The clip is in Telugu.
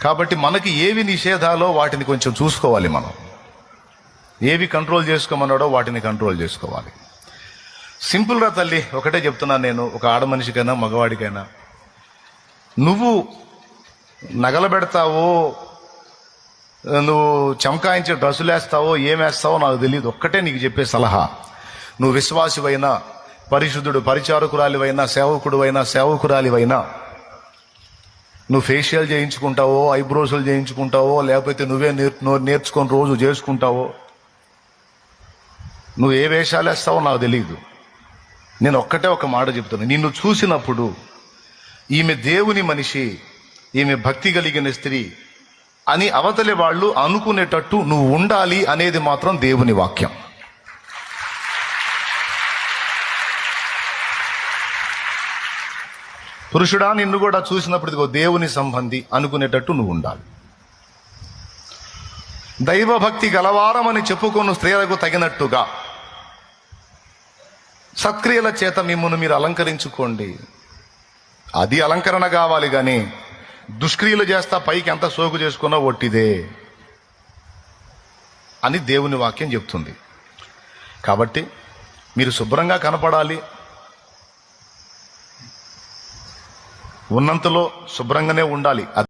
కాబట్టి మనకి ఏవి నిషేధాలో వాటిని కొంచెం చూసుకోవాలి. మనం ఏవి కంట్రోల్ చేసుకోమన్నాడో వాటిని కంట్రోల్ చేసుకోవాలి. సింపుల్గా తల్లి ఒకటే చెప్తున్నాను నేను, ఒక ఆడ మనిషికైనా మగవాడికైనా, నువ్వు నగలు పెడతావో, నువ్వు చమకాయించే డ్రెస్సులు వేస్తావో, ఏమేస్తావో నాకు తెలియదు. ఒక్కటే నీకు చెప్పే సలహా, నువ్వు విశ్వాసివైనా, పరిశుద్ధుడు పరిచారకురాలివైనా, సేవకుడువైనా, సేవకురాలివైనా, నువ్వు ఫేషియల్ చేయించుకుంటావో, ఐబ్రోసులు చేయించుకుంటావో, లేకపోతే నువ్వే నేర్చుకొని రోజు చేసుకుంటావో, నువ్వు ఏ వేషాలు వేస్తావో నాకు తెలియదు. నేను ఒక్కటే ఒక మాట చెప్తాను, నిన్ను చూసినప్పుడు ఈమె దేవుని మనిషి, ఈమె భక్తి కలిగిన స్త్రీ అని అవతలి వాళ్ళు అనుకునేటట్టు నువ్వు ఉండాలి అనేది మాత్రం దేవుని వాక్యం. పురుషుడా, నిన్ను కూడా చూసినప్పుడు ఇదిగో దేవుని సంబంధి అనుకునేటట్టు నువ్వు ఉండాలి. దైవభక్తి గలవారమని చెప్పుకొను స్త్రీలకు తగినట్టుగా సత్క్రియల చేత మిమ్మల్ని మీరు అలంకరించుకోండి. అది అలంకరణ కావాలి, కానీ దుష్క్రియలు చేస్తా పైకి ఎంత సోకు చేసుకున్నా ఒట్టిదే అని దేవుని వాక్యం చెప్తుంది. కాబట్టి మీరు శుభ్రంగా కనపడాలి, ఉన్నంతలో శుభ్రంగానే ఉండాలి.